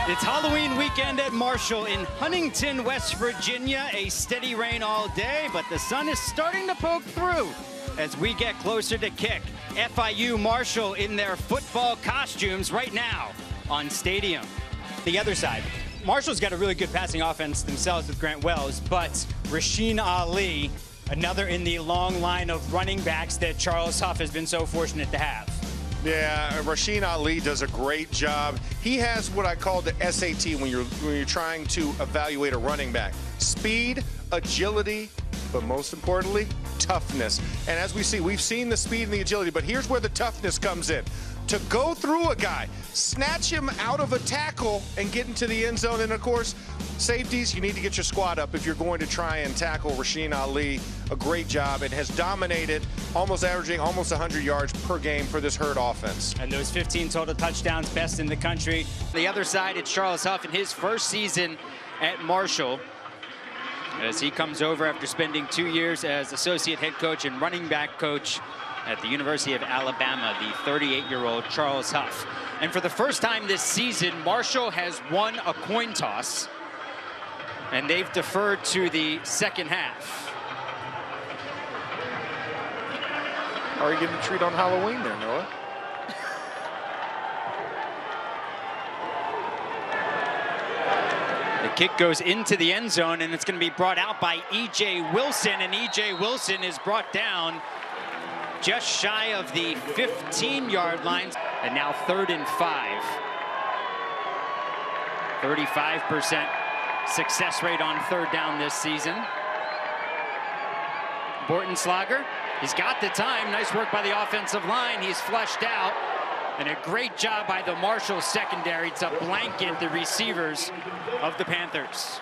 It's Halloween weekend at Marshall in Huntington, West Virginia. A steady rain all day, but the sun is starting to poke through as we get closer to kick. FIU Marshall in their football costumes right now on Stadium. The other side, Marshall's got a really good passing offense themselves with Grant Wells, but Rasheen Ali, another in the long line of running backs that Charles Huff has been so fortunate to have. Yeah, Rasheen Ali does a great job. He has what I call the SAT when you're trying to evaluate a running back. Speed, agility, but most importantly, toughness. And as we see, we've seen the speed and the agility, but here's where the toughness comes in. To go through a guy, snatch him out of a tackle and get into the end zone. And of course, safeties, you need to get your squad up if you're going to try and tackle Rasheen Ali. A great job and has dominated, almost averaging almost 100 yards per game for this Herd offense. And those 15 total touchdowns, best in the country. The other side, it's Charles Huff in his first season at Marshall, as he comes over after spending 2 years as associate head coach and running back coach at the University of Alabama, the 38-year-old Charles Huff. And for the first time this season, Marshall has won a coin toss, and they've deferred to the second half. How are you getting a treat on Halloween there, Noah? The kick goes into the end zone, and it's going to be brought out by E.J. Wilson, and E.J. Wilson is brought down just shy of the 15-yard line, and now 3rd and 5. 35% success rate on 3rd down this season. Bortenschlager, he's got the time. Nice work by the offensive line. He's flushed out. And a great job by the Marshall secondary to blanket the receivers of the Panthers.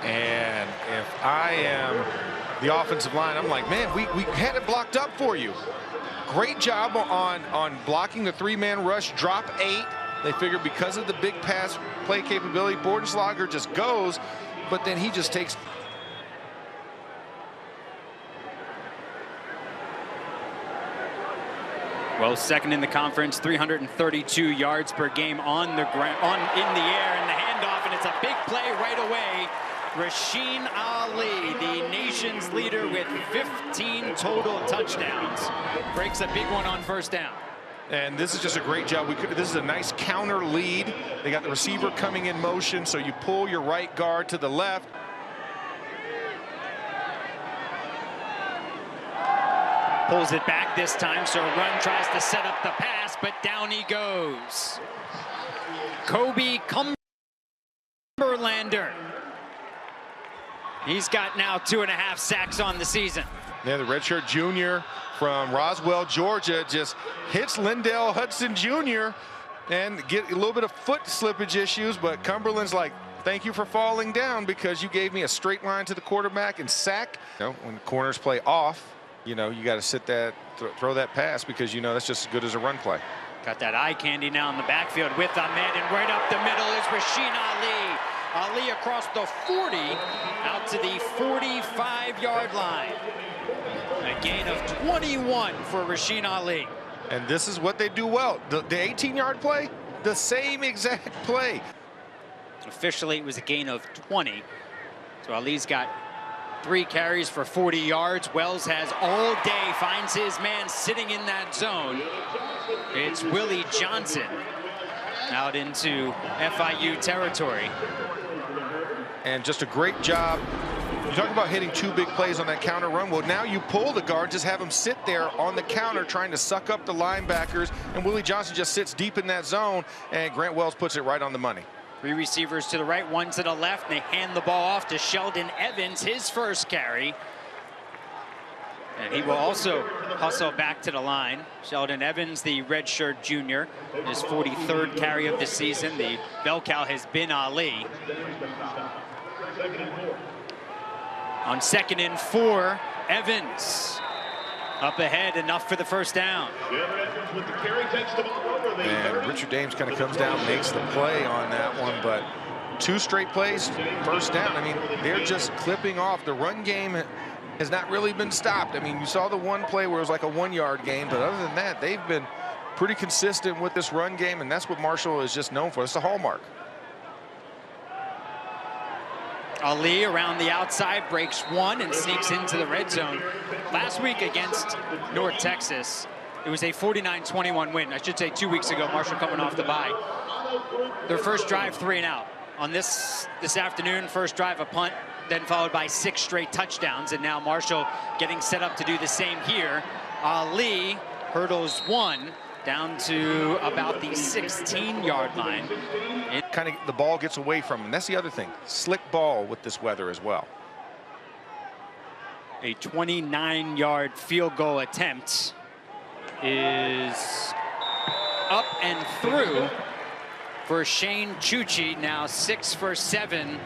And if I am the offensive line, I'm like, man, we had it blocked up for you. Great job on blocking the 3-man rush, drop 8. They figured because of the big pass play capability, Bortenschlager just goes, but then he just takes. Well, second in the conference, 332 yards per game on the ground, in the air, and the handoff, and it's a big play right away. Rasheen Ali, the nation's leader with 15 total touchdowns, breaks a big one on 1st down. And this is just a great job. This is a nice counter lead. They got the receiver coming in motion, so you pull your right guard to the left. Pulls it back this time, so Run tries to set up the pass, but down he goes. Kobe Cumberlander. He's got now 2.5 sacks on the season. Yeah, the redshirt junior from Roswell, Georgia, just hits Lindell Hudson Jr. and get a little bit of foot slippage issues, but Cumberland's like, thank you for falling down because you gave me a straight line to the quarterback and sack. You know, when corners play off, you know, you got to sit that, throw that pass because, you know, that's just as good as a run play. Got that eye candy now in the backfield with Ahmed, and right up the middle is Rasheen Ali. Ali across the 40, out to the 45-yard line. A gain of 21 for Rasheen Ali. And this is what they do well. The 18-yard play, the same exact play. Officially, it was a gain of 20. So Ali's got 3 carries for 40 yards. Wells has all day, finds his man sitting in that zone. It's Willie Johnson out into FIU territory. And just a great job. You talk about hitting 2 big plays on that counter run. Well, now you pull the guard, just have him sit there on the counter trying to suck up the linebackers, and Willie Johnson just sits deep in that zone, and Grant Wells puts it right on the money. 3 receivers to the right, 1 to the left, and they hand the ball off to Sheldon Evans, his first carry. And he will also hustle back to the line. Sheldon Evans, the redshirt junior, his 43rd carry of the season. The bell cow has been Ali. On 2nd and 4, Evans up ahead, enough for the 1st down. And Richard Dames kind of comes down, makes the play on that one, but 2 straight plays, 1st down. I mean, they're just clipping off. The run game has not really been stopped. I mean, you saw the one play where it was like a 1-yard game, but other than that, they've been pretty consistent with this run game, and that's what Marshall is just known for. It's a hallmark. Ali around the outside, breaks one and sneaks into the red zone. Last week against North Texas, it was a 49-21 win. I should say 2 weeks ago, Marshall coming off the bye. Their first drive, 3 and out. On this afternoon, first drive, a punt, then followed by 6 straight touchdowns. And now Marshall getting set up to do the same here. Ali hurdles one down to about the 16-yard line. Kind of the ball gets away from him. That's the other thing. Slick ball with this weather as well. A 29-yard field goal attempt is up and through for Shane Chuchi, now 6 for 7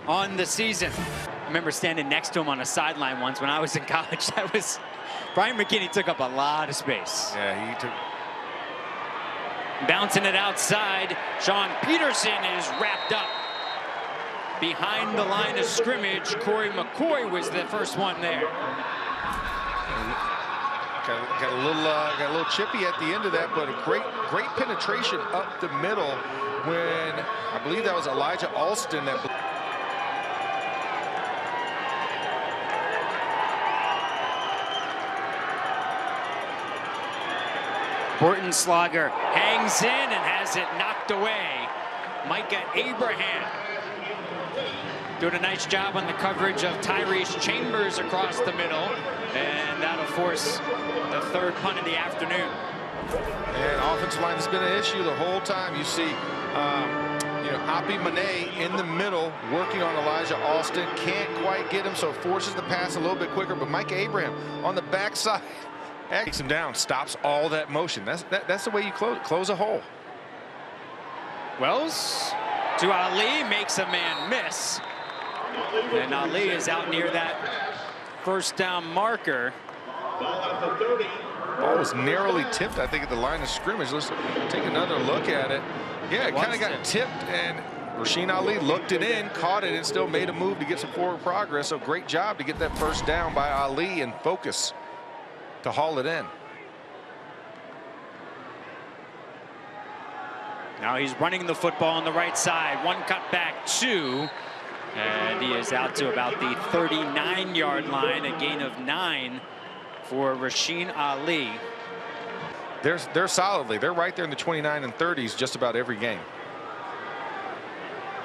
on the season. I remember standing next to him on a sideline once when I was in college. That was, Brian McKinney took up a lot of space. Yeah, he took. Bouncing it outside, Sean Peterson is wrapped up behind the line of scrimmage. Corey McCoy was the first one there. Got a little chippy at the end of that, but a great penetration up the middle when I believe that was Elijah Alston that. Bortenschlager hangs in and has it knocked away. Micah Abraham doing a nice job on the coverage of Tyrese Chambers across the middle, and that'll force the third punt of the afternoon. And offensive line has been an issue the whole time. You see, Api Mane in the middle working on Elijah Alston, can't quite get him, so forces the pass a little bit quicker. But Micah Abraham on the backside takes him down, stops all that motion. That's the way you close a hole. Wells to Ali, makes a man miss. And Ali is out near that first down marker. Ball was narrowly tipped, I think, at the line of scrimmage. Let's take another look at it. Yeah, it kind of got tipped, and Rasheen Ali looked it in, caught it, and still made a move to get some forward progress. So great job to get that first down by Ali and focus to haul it in. Now he's running the football on the right side. One cut back, 2. And he is out to about the 39-yard line, a gain of 9 for Rasheen Ali. They're solidly. They're right there in the 29 and 30s just about every game.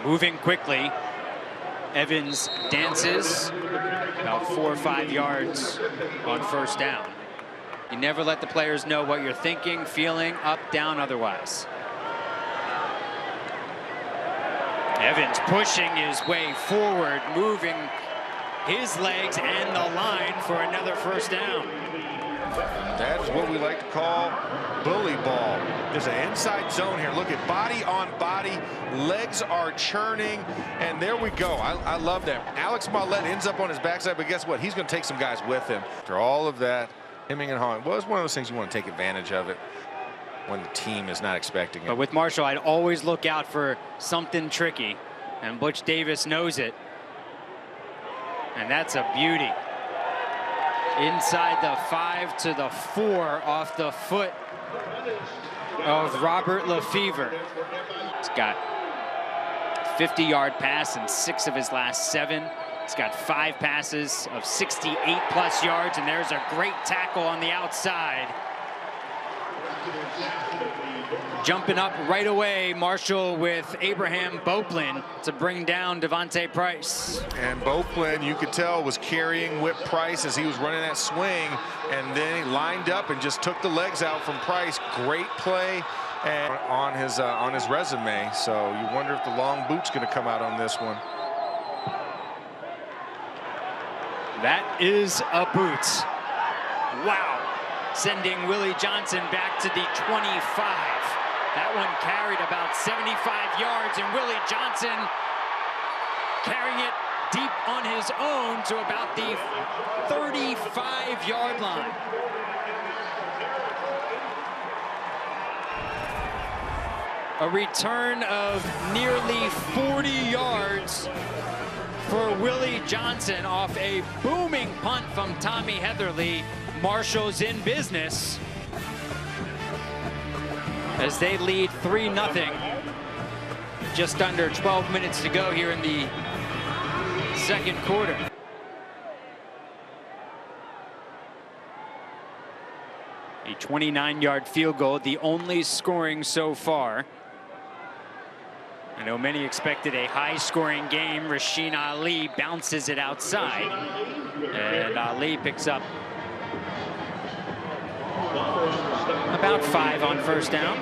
Moving quickly. Evans dances about 4 or 5 yards on first down. You never let the players know what you're thinking, feeling, up, down, otherwise. Evans pushing his way forward, moving his legs and the line for another first down. That is what we like to call bully ball. There's an inside zone here. Look at body on body. Legs are churning. And there we go. I love that. Alex Mollett ends up on his backside, but guess what? He's going to take some guys with him. After all of that, hemming and hawing. Well, it's one of those things you want to take advantage of it when the team is not expecting it. But with Marshall, I'd always look out for something tricky. And Butch Davis knows it. And that's a beauty. Inside the 5 to the 4 off the foot of Robert Lefevre. He's got a 50-yard pass in 6 of his last 7. He's got 5 passes of 68+ yards, and there's a great tackle on the outside. Jumping up right away, Marshall with Abraham Boplin to bring down Devontae Price. And Boplin, you could tell, was carrying Whip Price as he was running that swing, and then he lined up and just took the legs out from Price. Great play and on his resume. So you wonder if the long boot's going to come out on this one. That is a boot. Wow. Sending Willie Johnson back to the 25. That one carried about 75 yards, and Willie Johnson carrying it deep on his own to about the 35-yard line. A return of nearly 40 yards for Willie Johnson off a booming punt from Tommy Heatherly. Marshall's in business as they lead 3-0. Just under 12 minutes to go here in the second quarter. A 29-yard field goal, the only scoring so far. I know many expected a high-scoring game. Rasheen Ali bounces it outside, and Ali picks up about 5 on first down.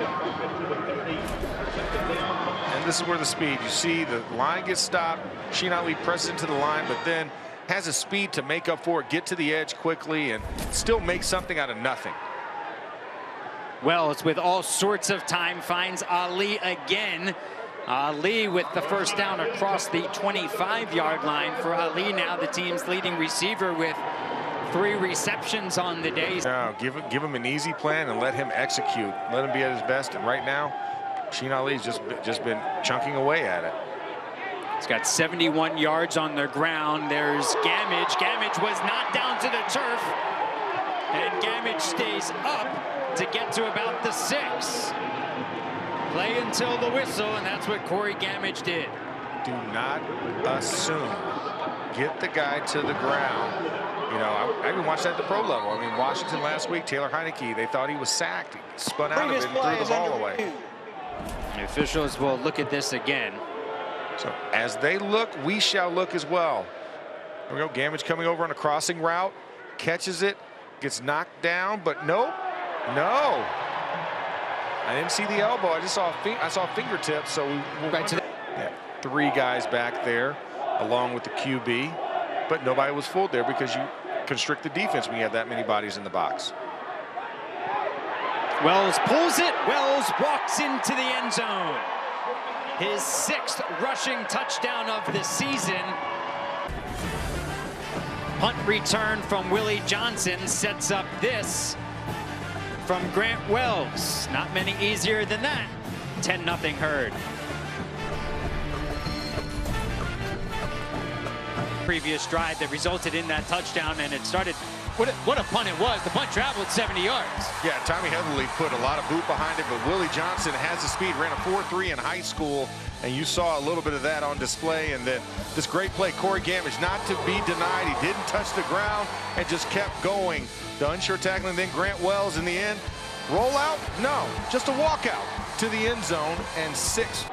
And this is where the speed, you see the line gets stopped. Rasheen Ali presses into the line, but then has a speed to make up for it, get to the edge quickly, and still make something out of nothing. Wells with all sorts of time finds Ali again. Ali with the first down across the 25-yard line. For Ali now the team's leading receiver with 3 receptions on the day. No, give him an easy plan and let him execute. Let him be at his best. And right now, Rasheen Ali's just been chunking away at it. He's got 71 yards on the ground. There's Gamage. Gamage was knocked down to the turf. And Gamage stays up to get to about the 6. Play until the whistle, and that's what Corey Gamage did. Do not assume. Get the guy to the ground. You know, I even watched that at the pro level. I mean, Washington last week, Taylor Heineke, they thought he was sacked. He spun out of it and threw the ball away. The officials will look at this again. So as they look, we shall look as well. There we go. Gamage coming over on a crossing route, catches it, gets knocked down, but nope. No. I didn't see the elbow. I just saw fingertips. So we Right to the 3 guys back there, along with the QB, but nobody was fooled there because you constrict the defense when you have that many bodies in the box. Wells pulls it. Wells walks into the end zone. His 6th rushing touchdown of the season. Punt return from Willie Johnson sets up this from Grant Wells. Not many easier than that. 10-0 Herd. Previous drive that resulted in that touchdown, and it started. What a punt it was. The punt traveled 70 yards. Yeah, Tommy Heatherly put a lot of boot behind it, but Willie Johnson has the speed, ran a 4.3 in high school, and you saw a little bit of that on display. And then this great play, Corey Gamage, not to be denied. He didn't touch the ground and just kept going. The unsure tackling, then Grant Wells in the end. Roll out? No, just a walkout to the end zone and 6.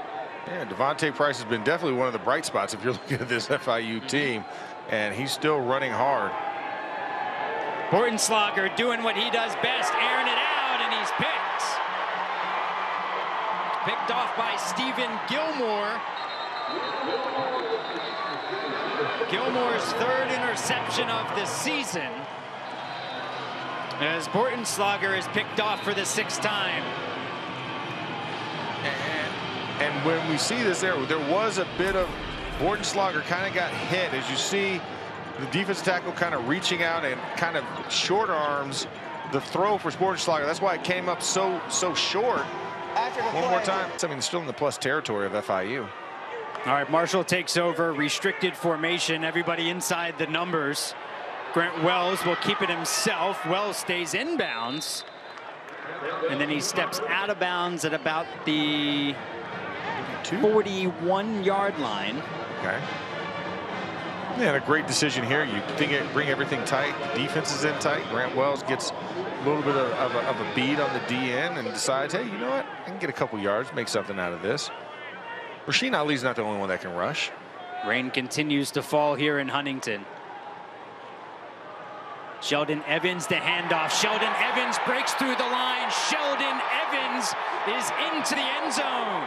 Yeah, Devontae Price has been definitely one of the bright spots if you're looking at this FIU team, and he's still running hard. Bortenschlager doing what he does best, airing it out, and he's picked. Picked off by Stephen Gilmore. Gilmore's 3rd interception of the season, as Bortenschlager is picked off for the 6th time. And when we see this there was a bit of Bortenschlager kind of got hit, as you see the defensive tackle kind of reaching out and kind of short arms the throw for Bortenschlager. That's why it came up so short. One more time. I mean, still in the plus territory of FIU. All right, Marshall takes over, restricted formation, everybody inside the numbers. Grant Wells will keep it himself. Wells stays inbounds, and then he steps out of bounds at about the 41-yard line. Okay. Yeah, a great decision here. You bring everything tight. The defense is in tight. Grant Wells gets a little bit of a bead on the DN and decides, hey, you know what? I can get a couple yards, make something out of this. Rasheen Ali's not the only one that can rush. Rain continues to fall here in Huntington. Sheldon Evans, the handoff. Sheldon Evans breaks through the line. Sheldon Evans is into the end zone.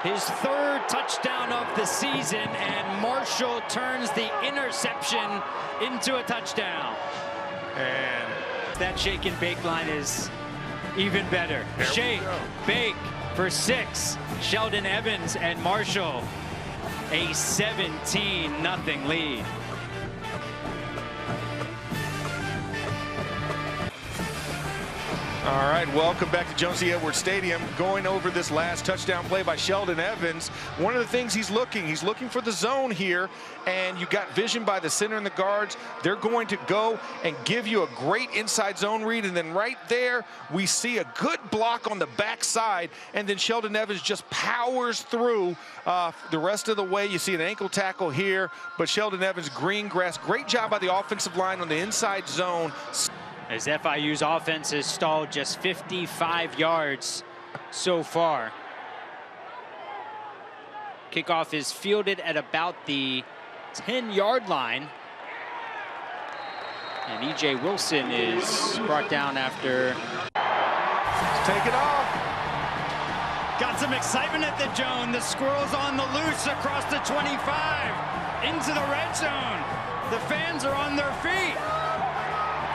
His 3rd touchdown of the season, and Marshall turns the interception into a touchdown. And that shake and bake line is even better. Shake, bake for 6. Sheldon Evans and Marshall, a 17-0 lead. All right, welcome back to Jones C. Edwards Stadium. Going over this last touchdown play by Sheldon Evans. One of the things he's looking for the zone here, and you got vision by the center and the guards. They're going to go and give you a great inside zone read, and then right there we see a good block on the backside, and then Sheldon Evans just powers through the rest of the way. You see an ankle tackle here, but Sheldon Evans, green grass, great job by the offensive line on the inside zone. As FIU's offense has stalled just 55 yards so far. Kickoff is fielded at about the 10-yard line. And E.J. Wilson is brought down after. Take it off. Got some excitement at the Jones. The Squirrels on the loose across the 25 into the red zone. The fans are on their feet.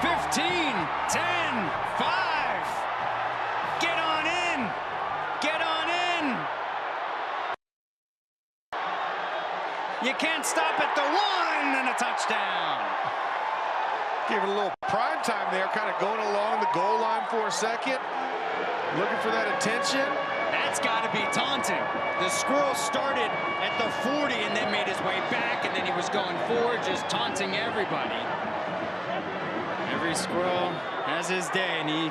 15, 10, 5. Get on in. Get on in. You can't stop at the 1 and a touchdown. Give it a little prime time there, kind of going along the goal line for a second. Looking for that attention. That's got to be taunting. The Squirrel started at the 40 and then made his way back, and then he was going forward, just taunting everybody. Every Squirrel has his day, and he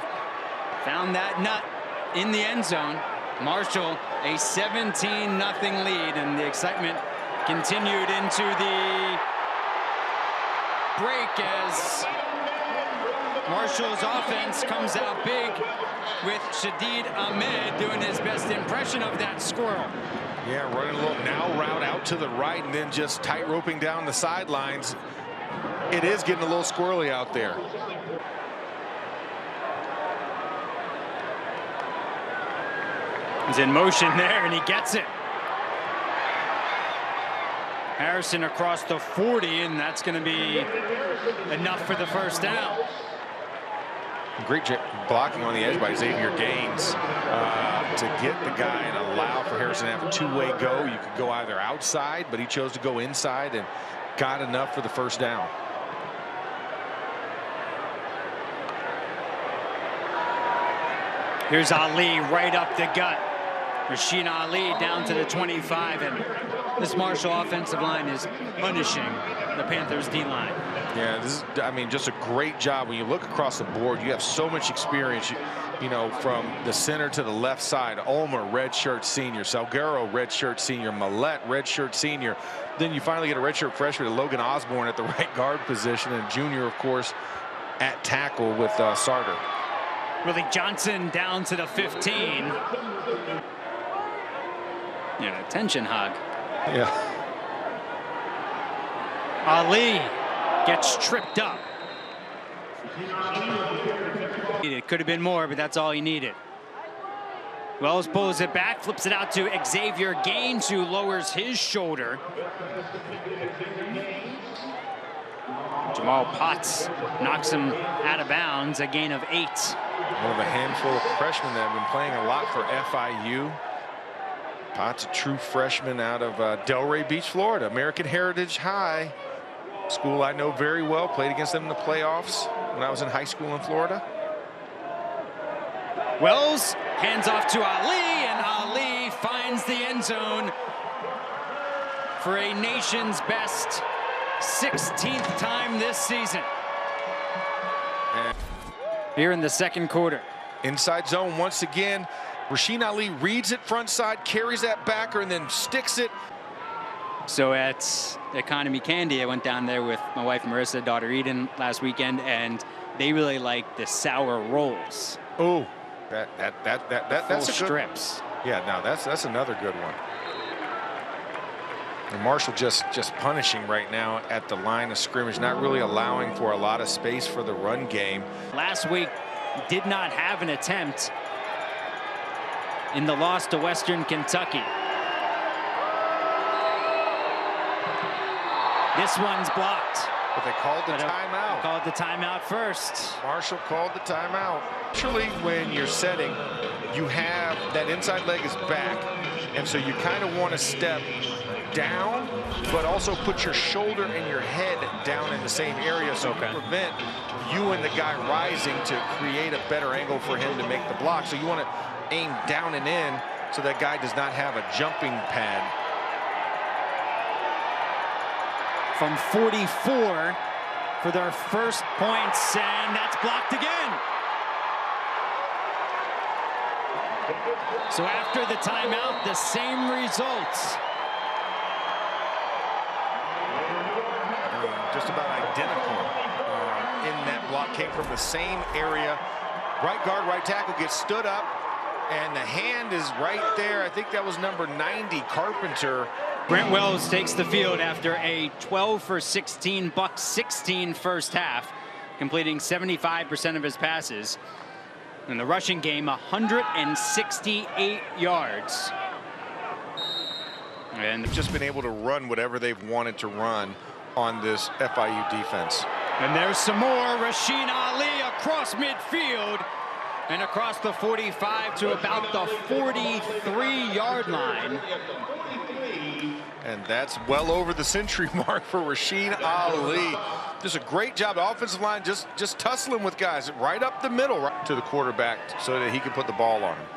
found that nut in the end zone. Marshall, a 17-0 lead, and the excitement continued into the break as Marshall's offense comes out big with Shadid Ahmed doing his best impression of that Squirrel. Yeah, running a little now route out to the right and then just tight roping down the sidelines. It is getting a little squirrely out there. He's in motion there, and he gets it. Harrison across the 40, and that's going to be enough for the first down. Great blocking on the edge by Xavier Gaines to get the guy and allow for Harrison to have a two-way go. You could go either outside, but he chose to go inside and got enough for the first down. Here's Ali right up the gut. Rasheen Ali down to the 25, and this Marshall offensive line is punishing the Panthers D-line. Yeah, this is, I mean, just a great job. When you look across the board, you have so much experience, you know, from the center to the left side. Ulmer, redshirt senior. Salguero, redshirt senior. Millette, redshirt senior. Then you finally get a redshirt freshman, Logan Osborne, at the right guard position, and junior, of course, at tackle with Sarter. Willie Johnson down to the 15. Yeah, attention hug. Yeah. Ali gets tripped up. It could have been more, but that's all he needed. Wells pulls it back, flips it out to Xavier Gaines, who lowers his shoulder. Jamal Potts knocks him out of bounds, a gain of 8. One of a handful of freshmen that have been playing a lot for FIU. Potts, a true freshman out of Delray Beach, Florida. American Heritage High, school I know very well. Played against them in the playoffs when I was in high school in Florida. Wells hands off to Ali, and Ali finds the end zone for a nation's best 16th time this season. And here in the second quarter. Inside zone once again. Rasheen Ali reads it front side, carries that backer, and then sticks it. So at Economy Candy, I went down there with my wife Marissa, daughter Eden, last weekend, and they really like the sour rolls. Oh, that's a good strips. Yeah, no, that's another good one. And Marshall just punishing right now at the line of scrimmage, not really allowing for a lot of space for the run game. Last week did not have an attempt in the loss to Western Kentucky. This one's blocked. But they called the timeout. Called the timeout first. Marshall called the timeout. Actually, when you're setting, you have that inside leg is back, and so you kind of want to step down but also put your shoulder and your head down in the same area so you prevent you and the guy rising to create a better angle for him to make the block. So you want to aim down and in so that guy does not have a jumping pad. From 44 for their first points, and that's blocked again. So after the timeout, the same results. Just about identical in that block, came from the same area. Right guard, right tackle gets stood up, and the hand is right there. I think that was number 90, Carpenter. Grant Wells takes the field after a 12 for 16, buck 16 first half, completing 75% of his passes. In the rushing game, 168 yards. And they've just been able to run whatever they've wanted to run on this FIU defense. And there's some more. Rasheen Ali across midfield and across the 45 to about the 43-yard line. And that's well over the century mark for Rasheen Ali. Just a great job. The offensive line just tussling with guys right up the middle, right to the quarterback so that he can put the ball on him.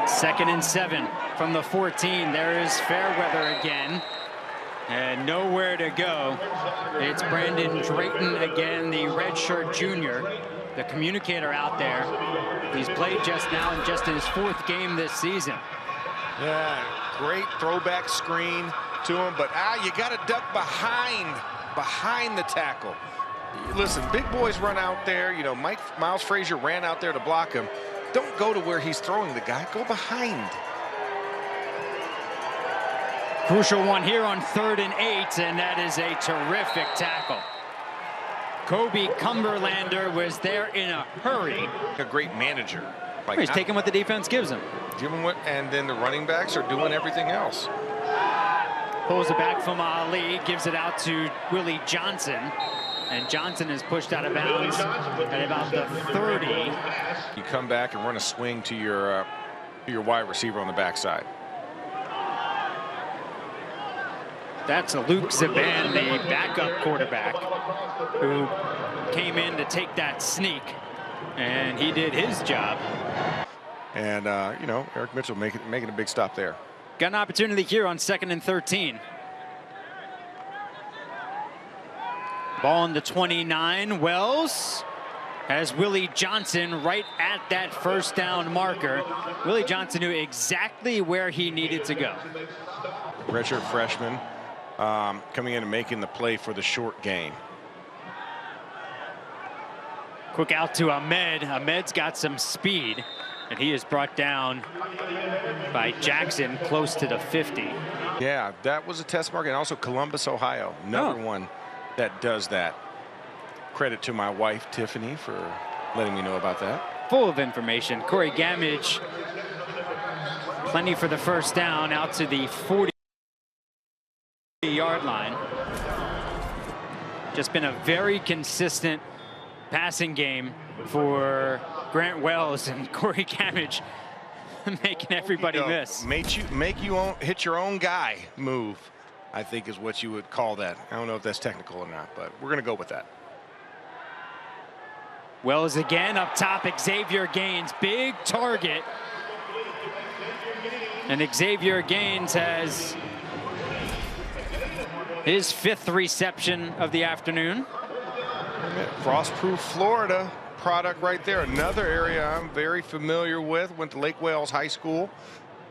2nd and 7 from the 14. There is Fairweather again. And nowhere to go. It's Brandon Drayton again, the redshirt junior, the communicator out there. He's played just now in just his 4th game this season. Yeah, great throwback screen to him, but you got to duck behind the tackle. Listen, big boys run out there. You know, Miles Frazier ran out there to block him. Don't go to where he's throwing the guy. Go behind. Crucial one here on 3rd and 8, and that is a terrific tackle. Kobe Cumberlander was there in a hurry. A great manager. Like, he's taking what the defense gives him. Give him what, and then the running backs are doing everything else. Pulls it back from Ali, gives it out to Willie Johnson, and Johnson is pushed out of bounds at about the 30. You come back and run a swing to your wide receiver on the backside. That's a Luke Zaban, the backup quarterback, who came in to take that sneak, and he did his job. And you know, Eric Mitchell making a big stop there. Got an opportunity here on 2nd and 13. Ball on the 29. Wells has Willie Johnson right at that first down marker. Willie Johnson knew exactly where he needed to go. Redshirt freshman coming in and making the play for the short gain. Quick out to Ahmed. Ahmed's got some speed, and he is brought down by Jackson close to the 50. Yeah, that was a test mark, and also Columbus, Ohio, another one that does that. Credit to my wife, Tiffany, for letting me know about that. Full of information. Corey Gamage, plenty for the first down out to the 40-yard line. Just been a very consistent passing game for Grant Wells, and Corey Gamage making everybody miss. Make you hit your own guy move, I think is what you would call that. I don't know if that's technical or not, but we're going to go with that. Wells again up top. Xavier Gaines, big target. And Xavier Gaines has his 5th reception of the afternoon. Frostproof Florida product right there. Another area I'm very familiar with. Went to Lake Wales High School.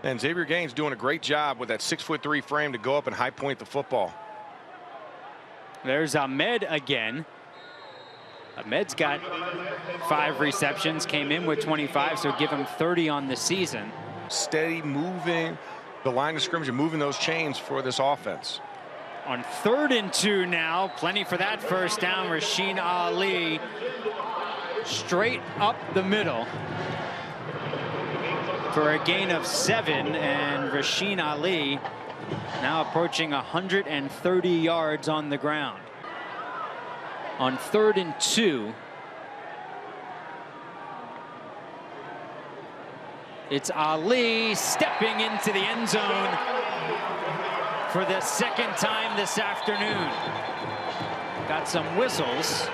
And Xavier Gaines doing a great job with that 6'3" frame to go up and high point the football. There's Ahmed again. Ahmed's got 5 receptions, came in with 25, so give him 30 on the season. Steady moving the line of scrimmage and moving those chains for this offense. On 3rd and 2 now, plenty for that first down. Rasheen Ali straight up the middle for a gain of 7, and Rasheen Ali now approaching 130 yards on the ground. On 3rd and 2. It's Ali stepping into the end zone for the second time this afternoon. Got some whistles.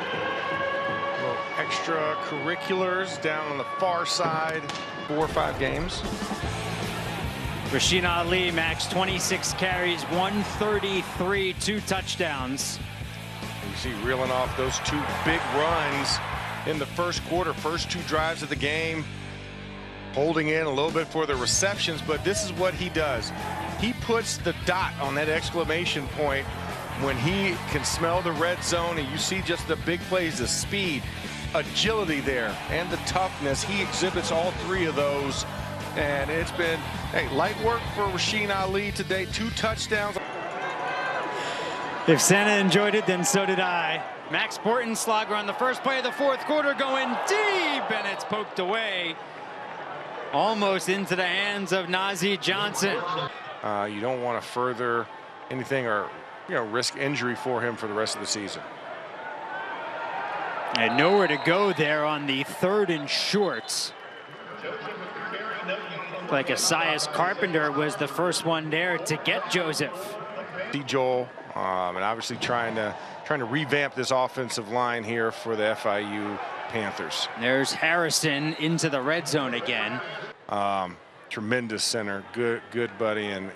Little extracurriculars down on the far side. 4 or 5 games. Rasheen Ali, Max, 26 carries, 133, 2 touchdowns. You see reeling off those 2 big runs in the first quarter, first 2 drives of the game. Holding in a little bit for the receptions, but this is what he does. He puts the dot on that exclamation point when he can smell the red zone, and you see just the big plays, the speed, agility there, and the toughness. He exhibits all 3 of those, and it's been, hey, light work for Rasheen Ali today. 2 touchdowns. If Santa enjoyed it, then so did I. Max Portenslagger on the first play of the fourth quarter going deep, and it's poked away. Almost into the hands of Nazeeh Johnson. You don't want to further anything or risk injury for him for the rest of the season. And nowhere to go there on the 3rd and shorts. Like Asias Carpenter was the first one there to get Joseph. See Joel, and obviously trying to revamp this offensive line here for the FIU Panthers. There's Harrison into the red zone again. Tremendous center, good buddy, and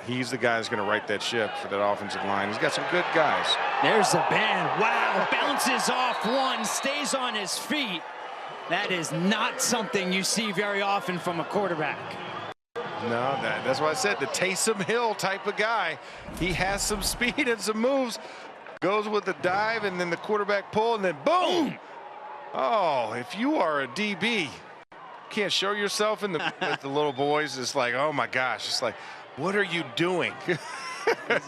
he's the guy who's going to right that ship for that offensive line. He's got some good guys. There's the band. Wow, bounces off one, stays on his feet. That is not something you see very often from a quarterback. No, that's what I said, the Taysom Hill type of guy. He has some speed and some moves. Goes with the dive and then the quarterback pull and then boom. Oh, if you are a DB, can't show yourself in the with the little boys. It's like, oh my gosh, it's like, what are you doing?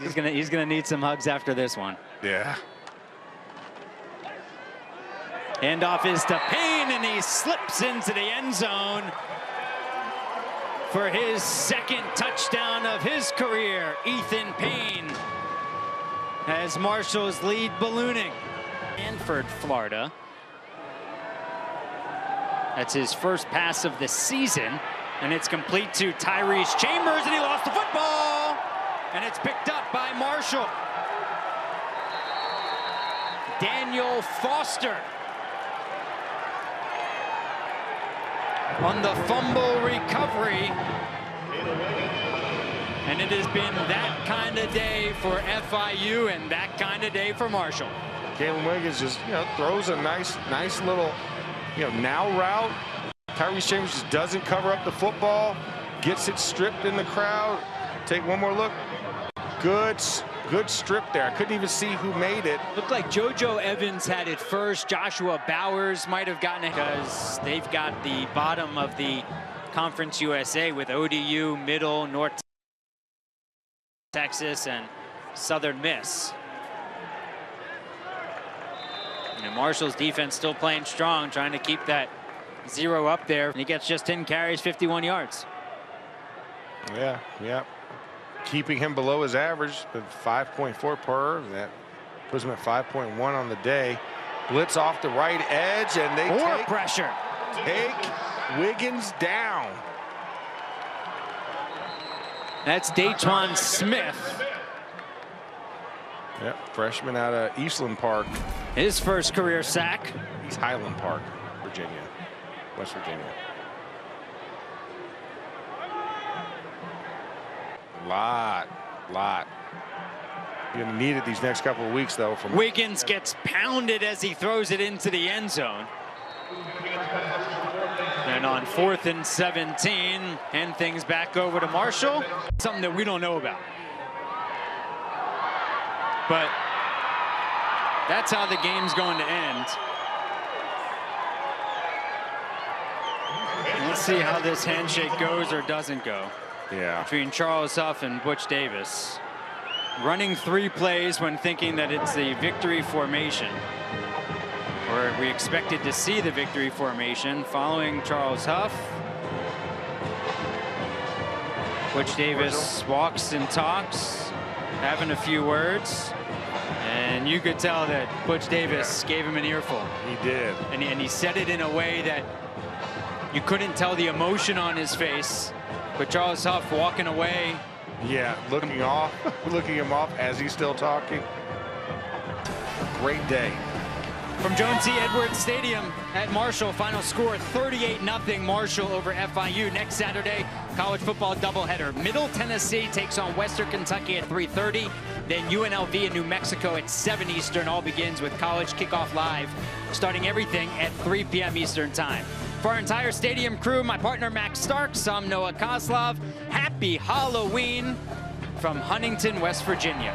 he's gonna need some hugs after this one. Yeah. Handoff is to Payne, and he slips into the end zone for his 2nd touchdown of his career. Ethan Payne has Marshall's lead ballooning. Stanford, Florida. That's his first pass of the season, and it's complete to Tyrese Chambers, and he lost the football, and it's picked up by Marshall. Daniel Foster on the fumble recovery, and it has been that kind of day for FIU and that kind of day for Marshall. Kalen Wiggins just throws a nice little now route. Tyrese Chambers just doesn't cover up the football, gets it stripped in the crowd. Take one more look. Good strip there. I couldn't even see who made it. Looked like JoJo Evans had it first. Joshua Bowers might have gotten it because they've got the bottom of the Conference USA with ODU, Middle, North Texas, and Southern Miss. And Marshall's defense still playing strong, trying to keep that 0 up there. And he gets just 10 carries, 51 yards. Yeah. Keeping him below his average, but 5.4 per. That puts him at 5.1 on the day. Blitz off the right edge, and they take Wiggins down. That's Daytwan Smith. Yep, freshman out of Eastland Park. His first career sack. He's Highland Park, West Virginia. Lot. You're gonna need it these next couple of weeks, though. Wiggins gets pounded as he throws it into the end zone. And on 4th and 17, hand things back over to Marshall. Something that we don't know about. But that's how the game's going to end. Let's see how this handshake goes or doesn't go. Yeah. Between Charles Huff and Butch Davis. Running 3 plays when thinking that it's the victory formation. Or we expected to see the victory formation following Charles Huff. Butch Davis walks and talks, having a few words. And you could tell that Butch Davis gave him an earful. He did. And he said it in a way that You couldn't tell the emotion on his face, but Charles Huff walking away. Yeah, looking him off as he's still talking. Great day. From Jones C. Edwards Stadium at Marshall, final score 38-0 Marshall over FIU. Next Saturday, college football doubleheader. Middle Tennessee takes on Western Kentucky at 3:30. Then UNLV in New Mexico at 7 Eastern. All begins with College Kickoff Live, starting everything at 3 p.m. Eastern Time. For our entire stadium crew, my partner Max Starks, I'm Noah Kozlov. Happy Halloween from Huntington, West Virginia.